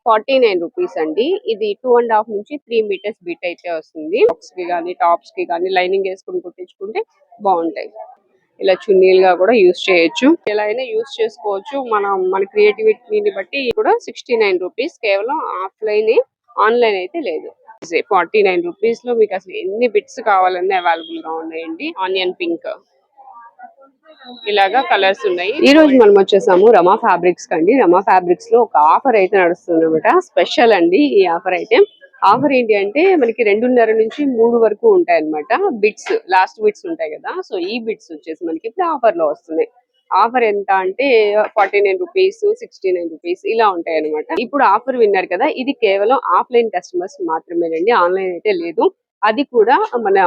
₹49 అండి. ఇది 2.5 నుంచి 3 మీటర్స్ బిట్ అయితే వస్తుంది. టాప్స్ కి కానీ లైనింగ్ వేసుకుని కుట్టించుకుంటే బాగుంటాయి. ఇలా చున్నీలుగా కూడా యూజ్ చేయొచ్చు. ఎలా అయినా యూజ్ చేసుకోవచ్చు. మన క్రియేటివిటీని బట్టి కూడా ₹69 కేవలం ఆఫ్లైన్, ఆన్లైన్ అయితే లేదు. ₹49 లో మీకు అసలు ఎన్ని బిట్స్ కావాలన్నా అవైలబుల్ గా ఉన్నాయండి. ఆనియన్ పింక్ ఇలాగా కలర్స్ ఉన్నాయి. ఈ రోజు మనం వచ్చేసాము రమా ఫ్యాబ్రిక్స్ కండి. రమా ఫ్యాబ్రిక్స్ లో ఒక ఆఫర్ అయితే నడుస్తుంది అనమాట. స్పెషల్ అండి ఈ ఆఫర్ అయితే. ఆఫర్ ఏంటి అంటే మనకి 2.5 నుంచి 3 వరకు ఉంటాయి అనమాట. బిట్స్, లాస్ట్ బిట్స్ ఉంటాయి కదా. సో ఈ బిట్స్ వచ్చేసి మనకి ఇప్పుడు ఆఫర్ లో వస్తున్నాయి. ఆఫర్ ఎంత అంటే ₹49, ₹69 ఇలా ఉంటాయి అనమాట. ఇప్పుడు ఆఫర్ విన్నారు కదా, ఇది కేవలం ఆఫ్లైన్ కస్టమర్స్ మాత్రమేనండి. ఆన్లైన్ అయితే లేదు. అది కూడా మన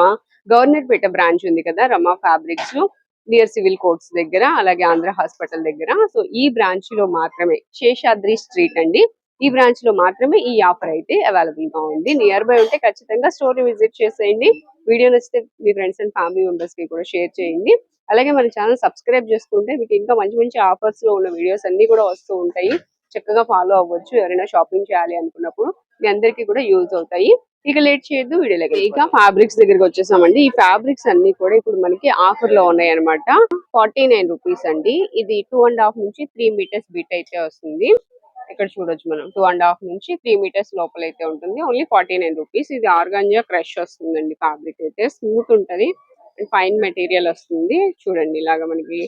గవర్నమెంట్ పేట బ్రాంచ్ ఉంది కదా రమా ఫ్యాబ్రిక్స్ లో, నియర్ సివిల్ కోర్ట్స్ దగ్గర, అలాగే ఆంధ్ర హాస్పిటల్ దగ్గర. సో ఈ బ్రాంచ్ లో మాత్రమే, శేషాద్రి స్ట్రీట్ అండి, ఈ బ్రాంచ్ లో మాత్రమే ఈ ఆఫర్ అయితే అవైలబుల్ గా ఉంది. నియర్ బై ఉంటే ఖచ్చితంగా స్టోర్ ని విజిట్ చేసేయండి. వీడియో నచ్చితే మీ ఫ్రెండ్స్ అండ్ ఫ్యామిలీ మెంబర్స్ కి కూడా షేర్ చేయండి. అలాగే మన ఛానల్ సబ్స్క్రైబ్ చేసుకుంటే మీకు ఇంకా మంచి మంచి ఆఫర్స్ లో ఉన్న వీడియోస్ అన్ని కూడా వస్తూ ఉంటాయి. చక్కగా ఫాలో అవ్వచ్చు. ఎవరైనా షాపింగ్ చేయాలి అనుకున్నప్పుడు మీ అందరికీ కూడా యూజ్ అవుతాయి. ఇక లేట్ చేయొద్దు, వీడియోలోకి. ఇక ఫ్యాబ్రిక్స్ దగ్గరికి వచ్చేసామండి. ఈ ఫ్యాబ్రిక్స్ అన్ని కూడా ఇప్పుడు మనకి ఆఫర్ లో ఉన్నాయి అనమాట. ₹49 అండి. ఇది 2.5 నుంచి 3 మీటర్స్ బిట్ అయితే వస్తుంది. ఇక్కడ చూడొచ్చు మనం 2.5 నుంచి 3 మీటర్స్ లోపల అయితే ఉంటుంది. ఓన్లీ ₹49. ఇది ఆర్గాంజా క్రష్ వస్తుందండి. ఫ్యాబ్రిక్ అయితే స్మూత్ ఉంటది, ఫైన్ మెటీరియల్ వస్తుంది. చూడండి ఇలాగా మనకి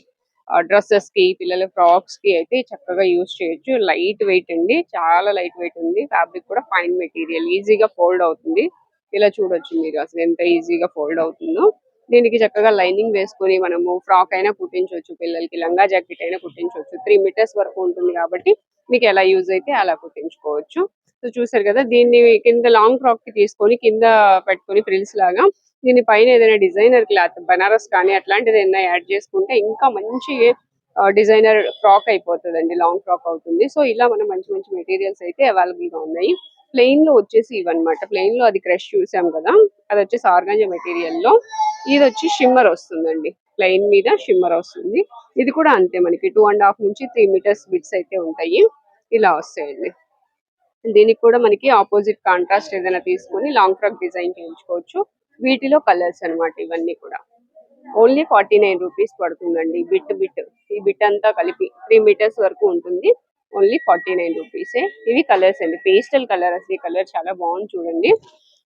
డ్రెస్సెస్ కి, పిల్లల ఫ్రాక్స్ కి అయితే చక్కగా యూజ్ చేయొచ్చు. లైట్ వెయిట్ అండి, చాలా లైట్ వెయిట్ ఉంది. ఫ్యాబ్రిక్ కూడా ఫైన్ మెటీరియల్, ఈజీగా ఫోల్డ్ అవుతుంది. ఇలా చూడొచ్చు మీరు అసలు ఎంత ఈజీగా ఫోల్డ్ అవుతుందో. దీనికి చక్కగా లైనింగ్ వేసుకొని మనము ఫ్రాక్ అయినా కుట్టించవచ్చు, పిల్లలకి లంగా జాకెట్ అయినా కుట్టించవచ్చు. 3 మీటర్స్ వరకు ఉంటుంది కాబట్టి మీకు ఎలా యూజ్ అయితే అలా కుట్టించుకోవచ్చు. సో చూసారు కదా, దీన్ని కింద లాంగ్ ఫ్రాక్ కి తీసుకొని కింద పెట్టుకొని ఫ్రిల్స్ లాగా, దీని పైన ఏదైనా డిజైనర్ క్లాత్, బనారస్ కానీ అట్లాంటిది ఏదైనా యాడ్ చేసుకుంటే ఇంకా మంచి డిజైనర్ ఫ్రాక్ అయిపోతుందండి, లాంగ్ ఫ్రాక్ అవుతుంది. సో ఇలా మనం మంచి మంచి మెటీరియల్స్ అయితే అవైలబుల్ గా ఉన్నాయి. ప్లెయిన్ లో వచ్చేసి ఇవన్నమాట. ప్లెయిన్ లో అది క్రష్ చూసాం కదా, అది వచ్చేసి ఆర్గాంజా మెటీరియల్ లో, ఇది వచ్చి షిమ్మర్ వస్తుందండి. ప్లెయిన్ మీద షిమ్మర్ వస్తుంది. ఇది కూడా అంతే, మనకి 2.5 నుంచి 3 మీటర్స్ బిట్స్ అయితే ఉంటాయి. ఇలా వస్తాయండి. దీనికి కూడా మనకి ఆపోజిట్ కాంట్రాస్ట్ ఏదైనా తీసుకొని లాంగ్ ఫ్రాక్ డిజైన్ చేయించుకోవచ్చు. వీటిలో కలర్స్ అన్నమాట ఇవన్నీ కూడా. ఓన్లీ ₹49 పడుతుందండి. బిట్ ఈ బిట్ అంతా కలిపి 3 మీటర్స్ వరకు ఉంటుంది. ఓన్లీ ₹49. ఇవి కలర్స్ అండి. పేస్టల్ కలర్, అసలు ఈ కలర్ చాలా బాగుంది చూడండి.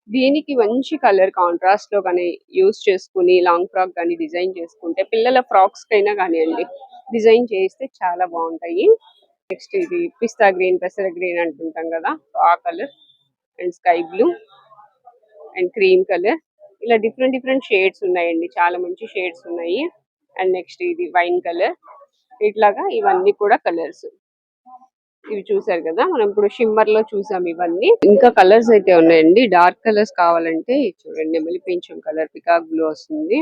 దీనికి మంచి కలర్ కాంట్రాస్ట్ లో కానీ యూస్ చేసుకుని లాంగ్ ఫ్రాక్ కానీ డిజైన్ చేసుకుంటే, పిల్లల ఫ్రాక్స్ కైనా కానివ్వండి డిజైన్ చేస్తే చాలా బాగుంటాయి. నెక్స్ట్ ఇది పిస్తా గ్రీన్, పెసర గ్రీన్ అంటుంటాం కదా, ఆ colour, and sky blue and cream colour. ఇలా డిఫరెంట్ డిఫరెంట్ షేడ్స్ ఉన్నాయండి, చాలా మంచి షేడ్స్ ఉన్నాయి. అండ్ నెక్స్ట్ ఇది వైన్ కలర్. ఇట్లాగా ఇవన్నీ కూడా కలర్స్. ఇవి చూసారు కదా, మనం ఇప్పుడు షిమ్మర్ లో చూసాం ఇవన్నీ. ఇంకా కలర్స్ అయితే ఉన్నాయండి. డార్క్ కలర్స్ కావాలంటే చూడండి, నెమలి పింఛం కలర్, పికాక్ బ్లూ వస్తుంది,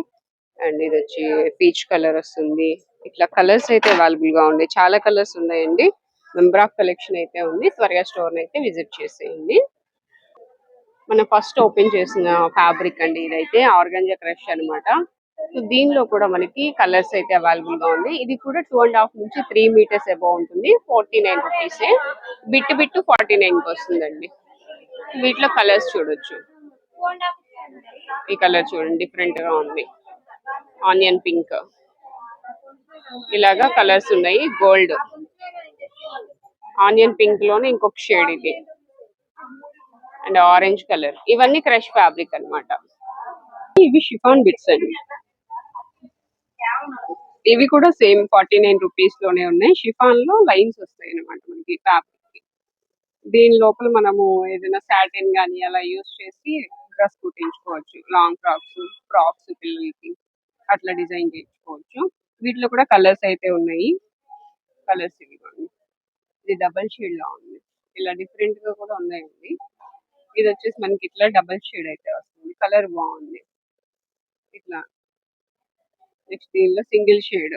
అండ్ ఇది వచ్చి పీచ్ కలర్ వస్తుంది. ఇట్లా కలర్స్ అయితే అవైలబుల్ గా ఉన్నాయి. చాలా కలర్స్ ఉన్నాయండి. మెంబర్ ఆఫ్ కలెక్షన్ అయితే ఉంది. త్వరగా స్టోర్ అయితే విజిట్ చేసేయండి. మనం ఫస్ట్ ఓపెన్ చేసిన ఫ్యాబ్రిక్ అండి, ఇదైతే ఆర్గాంజా క్రష్ అన్నమాట. సో దీనిలో కూడా మనకి కలర్స్ అయితే అవైలబుల్ గా ఉంది. ఇది కూడా 2.5 నుంచి 3 మీటర్స్ అబౌవ్ ఉంటుంది. ₹49. బిట్ 49 కి వస్తుందండి. వీటిలో కలర్స్ చూడొచ్చు. ఈ కలర్ చూడండి, డిఫరెంట్ గా ఉంది, ఆనియన్ పింక్. ఇలాగా కలర్స్ ఉన్నాయి. గోల్డ్, ఆనియన్ పింక్ లోనే ఇంకొక షేడ్ ఇది, అండ్ ఆరెంజ్ కలర్. ఇవన్నీ క్రష్ ఫ్యాబ్రిక్ అన్నమాట. ఇవి షిఫాన్ బిట్స్ అండి. ఇవి కూడా సేమ్ ₹49 లోనే ఉన్నాయి. షిఫాన్ లో లైన్స్ వస్తాయి అన్నమాట మనకి ఫ్యాబ్రిక్ కి. దీని లోపల మనము ఏదైనా సాటిన్ గానీ అలా యూస్ చేసి డ్రెస్ కుట్టించుకోవచ్చు. లాంగ్ ఫ్రాక్స్ పిల్లలకి అట్లా డిజైన్ చేయించుకోవచ్చు. వీటిలో కూడా కలర్స్ అయితే ఉన్నాయి. కలర్స్ ఇవి కూడా. ఇది డబల్ షేడ్ లో ఉంది. ఇలా డిఫరెంట్ గా కూడా ఉన్నాయండి. ఇది వచ్చేసి మనకి ఇట్లా డబల్ షేడ్ అయితే వస్తుంది. కలర్ బాగుంది ఇట్లా. నెక్స్ట్ దీనిలో సింగిల్ షేడ్.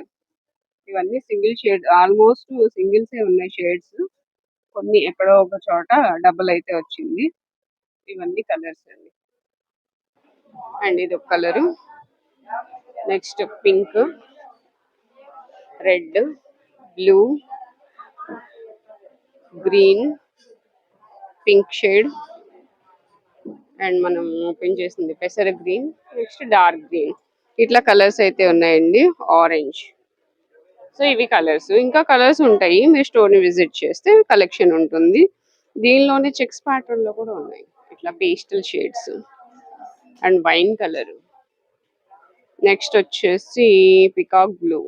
ఇవన్నీ సింగిల్ షేడ్, ఆల్మోస్ట్ సింగిల్స్ ఏ ఉన్నాయి షేడ్స్. కొన్ని ఎక్కడో ఒక చోట డబుల్ అయితే వచ్చింది. ఇవన్నీ కలర్స్ అండి. అండ్ ఇది ఒక colour. Next pink, red, blue, green, pink shade, and మనం ఓపెన్ చేసింది పెసర గ్రీన్, నెక్స్ట్ డార్క్ గ్రీన్, ఇట్లా కలర్స్ అయితే ఉన్నాయండి. ఆరెంజ్. సో ఇవి కలర్స్, ఇంకా కలర్స్ ఉంటాయి, మీరు స్టోర్ ని విజిట్ చేస్తే కలెక్షన్ ఉంటుంది. దీనిలోనే చెక్స్ ప్యాటర్న్ లో కూడా ఉన్నాయి, ఇట్లా pastel shades and wine colour. Next వచ్చేసి పికాక్ బ్లూ.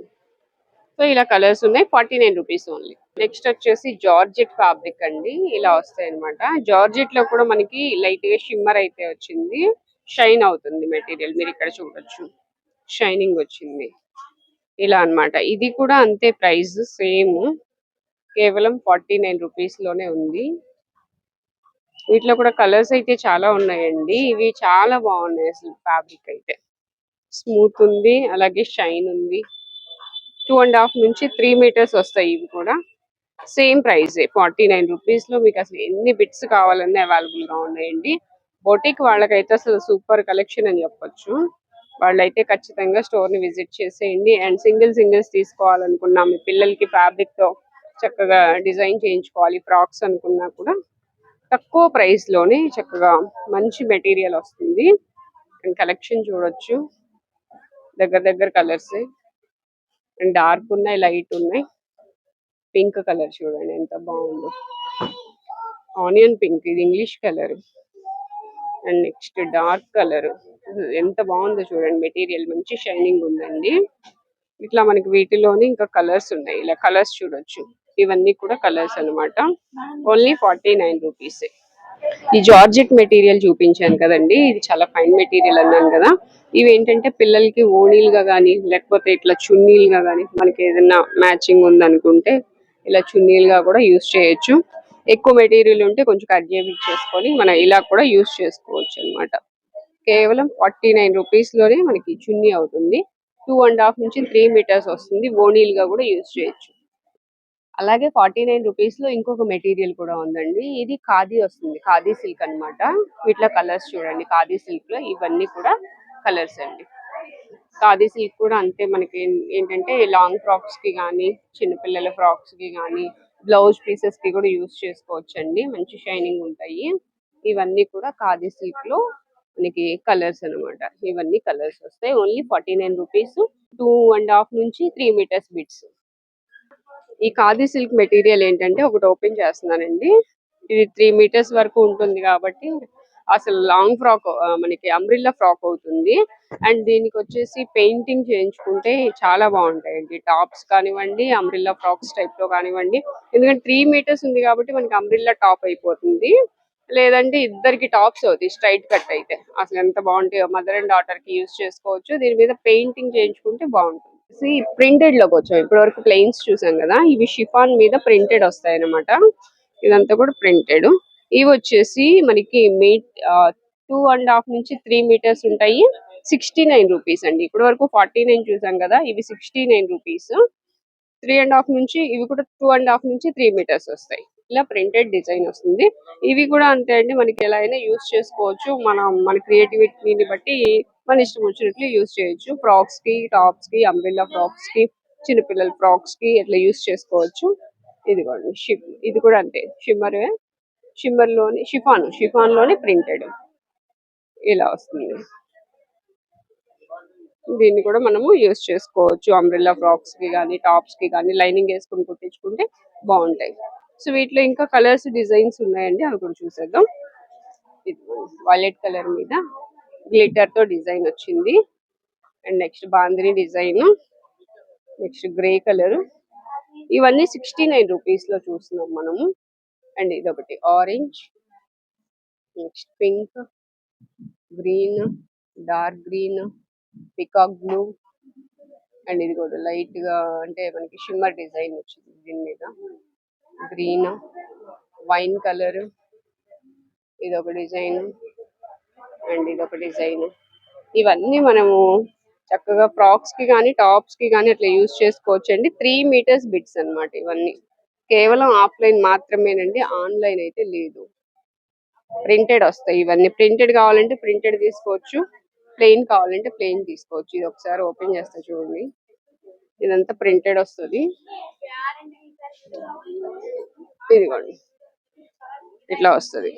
సో ఇలా కలర్స్ ఉన్నాయి, 49 రూపీస్ ఓన్లీ. నెక్స్ట్ వచ్చేసి జార్జెట్ ఫ్యాబ్రిక్ అండి, ఇలా వస్తాయి అనమాట. జార్జెట్ లో కూడా మనకి లైట్ గా షిమ్మర్ అయితే వచ్చింది, షైన్ అవుతుంది మెటీరియల్, మీరు ఇక్కడ చూడొచ్చు షైనింగ్ వచ్చింది ఇలా అన్నమాట. ఇది కూడా అంతే ప్రైస్ సేమ్, కేవలం 49 రూపీస్ లోనే ఉంది. వీటిలో కూడా కలర్స్ అయితే చాలా ఉన్నాయండి, ఇవి చాలా బాగున్నాయి అసలు. ఫ్యాబ్రిక్ అయితే స్మూత్ ఉంది, అలాగే షైన్ ఉంది. 2.5 నుంచి 3 మీటర్స్ వస్తాయి. ఇవి కూడా సేమ్ ప్రైస్ 49 రూపీస్ లో మీకు అసలు ఎన్ని బిట్స్ కావాలన్నా అవైలబుల్ గా ఉన్నాయండి. బొటిక్ వాళ్ళకైతే అసలు సూపర్ కలెక్షన్ అని చెప్పొచ్చు. వాళ్ళైతే ఖచ్చితంగా స్టోర్ ని విజిట్ చేసేయండి. అండ్ సింగిల్స్ తీసుకోవాలనుకున్నా, మీ పిల్లలకి ఫ్యాబ్రిక్ తో చక్కగా డిజైన్ చేయించుకోవాలి ఫ్రాక్స్ అనుకున్నా కూడా తక్కువ ప్రైస్ లోనే చక్కగా మంచి మెటీరియల్ వస్తుంది. అండ్ కలెక్షన్ చూడొచ్చు, దగ్గర కలర్స్ అండ్ డార్క్ ఉన్నాయి, లైట్ ఉన్నాయి. పింక్ కలర్ చూడండి ఎంత బాగుందో, ఆనియన్ పింక్, ఇది English colour. And next dark colour, ఎంత బాగుందో చూడండి. మెటీరియల్ మంచి షైనింగ్ ఉందండి. ఇట్లా మనకి వీటిలోని ఇంకా కలర్స్ ఉన్నాయి, ఇలా కలర్స్ చూడొచ్చు. ఇవన్నీ కూడా కలర్స్ అన్నమాట. Only 49 rupees. ఈ జార్జెట్ మెటీరియల్ చూపించాను కదండి, ఇది చాలా ఫైన్ మెటీరియల్ అన్నాను కదా. ఇవి ఏంటంటే పిల్లలకి ఓణీలుగా కానీ, లేకపోతే ఇట్లా చున్నీలుగా కానీ, మనకి ఏదైనా మ్యాచింగ్ ఉందనుకుంటే ఇలా చున్నీలుగా కూడా యూస్ చేయొచ్చు. ఎక్కువ మెటీరియల్ ఉంటే కొంచెం కట్ చేసుకొని మనం ఇలా కూడా యూస్ చేసుకోవచ్చు అన్నమాట. కేవలం 49 రూపీస్ లోనే మనకి చున్నీ అవుతుంది. 2.5 నుంచి 3 మీటర్స్ వస్తుంది, ఓణీలుగా కూడా యూస్ చేయొచ్చు. అలాగే 49 రూపీస్ లో ఇంకొక మెటీరియల్ కూడా ఉందండి, ఇది ఖాదీ వస్తుంది, ఖాదీ సిల్క్ అన్నమాట. వీటిలో కలర్స్ చూడండి, ఖాదీ సిల్క్ లో ఇవన్నీ కూడా కలర్స్ అండి. ఖాదీ సిల్క్ కూడా అంతే, మనకి ఏంటంటే లాంగ్ ఫ్రాక్స్ కి కానీ, చిన్నపిల్లల ఫ్రాక్స్ కి కానీ, బ్లౌజ్ పీసెస్ కి కూడా యూస్ చేసుకోవచ్చు అండి, మంచి షైనింగ్ ఉంటాయి. ఇవన్నీ కూడా ఖాదీ సిల్క్ లో మనకి కలర్స్ అన్నమాట. ఇవన్నీ కలర్స్ వస్తాయి, ఓన్లీ 49 రూపీస్. 2.5 నుంచి 3 మీటర్స్ బిట్స్. ఈ ఖాదీ సిల్క్ మెటీరియల్ ఏంటంటే ఒకటి ఓపెన్ చేస్తున్నానండి, ఇది 3 మీటర్స్ వరకు ఉంటుంది కాబట్టి అసలు లాంగ్ ఫ్రాక్, మనకి అంబ్రిల్లా ఫ్రాక్ అవుతుంది. అండ్ దీనికి వచ్చేసి పెయింటింగ్ చేయించుకుంటే చాలా బాగుంటాయండి, టాప్స్ కానివ్వండి, అంబ్రిల్లా ఫ్రాక్స్ టైప్ లో కానివ్వండి. ఎందుకంటే 3 మీటర్స్ ఉంది కాబట్టి మనకి అంబ్రిల్లా టాప్ అయిపోతుంది, లేదంటే ఇద్దరికి టాప్స్ అవుతాయి స్ట్రైట్ కట్ అయితే. అసలు ఎంత బాగుంటాయో, మదర్ అండ్ డాటర్ కి యూస్ చేసుకోవచ్చు. దీని మీద పెయింటింగ్ చేయించుకుంటే బాగుంటుంది. ప్రింటెడ్ లోకి వచ్చాం, ఇప్పటి వరకు ప్లెయిన్స్ చూసాం కదా, ఇవి షిఫాన్ మీద ప్రింటెడ్ వస్తాయి అనమాట. ఇదంతా కూడా ప్రింటెడ్. ఇవి వచ్చేసి మనకి 2.5 నుంచి 3 మీటర్స్ ఉంటాయి. 69 రూపీస్ అండి. ఇప్పటి వరకు 49 చూసాం కదా, ఇవి 69 రూపీస్. 3.5 నుంచి, ఇవి కూడా 2.5 నుంచి 3 మీటర్స్ వస్తాయి. ఇలా ప్రింటెడ్ డిజైన్ వస్తుంది. ఇవి కూడా అంతే అండి, మనకి ఎలా అయినా యూస్ చేసుకోవచ్చు. మన క్రియేటివిటీని బట్టి మన ఇష్టం వచ్చినట్లు యూస్ చేయొచ్చు. ఫ్రాక్స్ కి, టాప్స్ కి, అంబ్రెల్లా ఫ్రాక్స్ కి, చిన్నపిల్లల ఫ్రాక్స్ కి ఇట్లా యూస్ చేసుకోవచ్చు. ఇదిగోండి ఇది కూడా అంతే, షిమ్మర్ లోని షిఫాన్ లోని ప్రింటెడ్ ఇలా వస్తుంది. దీన్ని కూడా మనము యూస్ చేసుకోవచ్చు, అంబ్రెల్లా ఫ్రాక్స్ కి కానీ, టాప్స్ కి కానీ లైనింగ్ వేసుకుని కుట్టించుకుంటే బాగుంటాయి. సో వీటిలో ఇంకా కలర్స్, డిజైన్స్ ఉన్నాయండి, అవి కూడా చూసేద్దాం. వైలెట్ కలర్ మీద గ్లిటర్ తో డిజైన్ వచ్చింది. And next bandhani design, next grey colour. ఇవన్నీ 69 రూపీస్ లో చూస్తున్నాం మనము. అండ్ ఇదొకటి orange, next pink, green, dark green, peacock blue. And ఇది కూడా లైట్ గా అంటే మనకి షిమ్మర్ డిజైన్ వచ్చింది దీని మీద. గ్రీన్, వైన్ కలర్, ఇదొక డిజైన్ అండ్ ఇదొక డిజైన్. ఇవన్నీ మనము చక్కగా ఫ్రాక్స్ కి కానీ, టాప్స్ కి కానీ అట్లా యూజ్ చేసుకోవచ్చు అండి. 3 మీటర్స్ బిట్స్ అన్నమాట ఇవన్నీ. కేవలం ఆఫ్లైన్ మాత్రమేనండి, ఆన్లైన్ అయితే లేదు. ప్రింటెడ్ వస్తాయి ఇవన్నీ. ప్రింటెడ్ కావాలంటే ప్రింటెడ్ తీసుకోవచ్చు, ప్లెయిన్ కావాలంటే ప్లెయిన్ తీసుకోవచ్చు. ఇది ఒకసారి ఓపెన్ చేస్తా చూడండి, ఇదంతా ప్రింటెడ్ వస్తుంది. ఇదిగోండి, ఇట్లా వస్తుంది.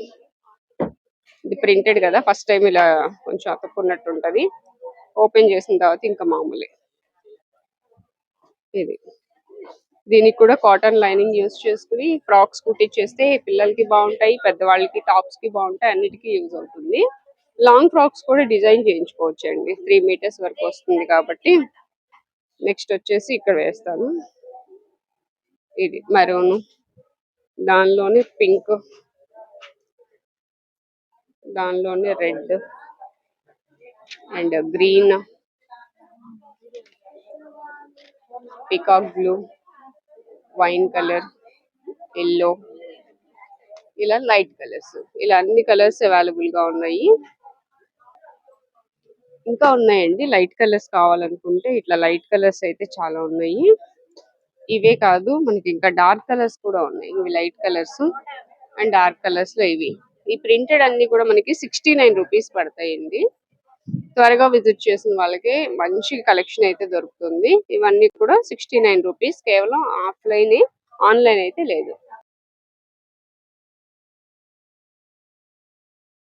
ఇది ప్రింటెడ్ కదా, ఫస్ట్ టైం ఇలా కొంచెం అతుక్కున్నట్టు ఉంటది. ఓపెన్ చేసిన తర్వాత ఇంకా మామూలే. ఇది దీనికి కూడా కాటన్ లైనింగ్ యూస్ చేసుకుని ఫ్రాక్స్ కుట్టించేస్తే పిల్లలకి బాగుంటాయి, పెద్దవాళ్ళకి టాప్స్ కి బాగుంటాయి, అన్నిటికీ యూజ్ అవుతుంది. లాంగ్ ఫ్రాక్స్ కూడా డిజైన్ చేయించుకోవచ్చు అండి, 3 మీటర్స్ వరకు వస్తుంది కాబట్టి. నెక్స్ట్ వచ్చేసి ఇక్కడ వేస్తాను. ఇది మరూన్, దానిలోనే పింక్, దానిలోనే red and green, peacock blue, wine colour, yellow, ఇలా లైట్ కలర్స్, ఇలా అన్ని కలర్స్ అవైలబుల్ గా ఉన్నాయి. ఇంకా ఉన్నాయండి లైట్ కలర్స్ కావాలనుకుంటే, ఇట్లా లైట్ కలర్స్ అయితే చాలా ఉన్నాయి. ఇవే కాదు మనకి ఇంకా డార్క్ కలర్స్ కూడా ఉన్నాయి. ఇవి light colours and dark colours లో ఇవి. ఈ ప్రింటెడ్ అన్ని కూడా మనకి 69 రూపీస్ పడతాయండి. త్వరగా విజిట్ చేసిన వాళ్ళకి మంచి కలెక్షన్ అయితే దొరుకుతుంది. ఇవన్నీ కూడా 69 రూపీస్, కేవలం ఆఫ్లైన్, ఆన్లైన్ అయితే లేదు.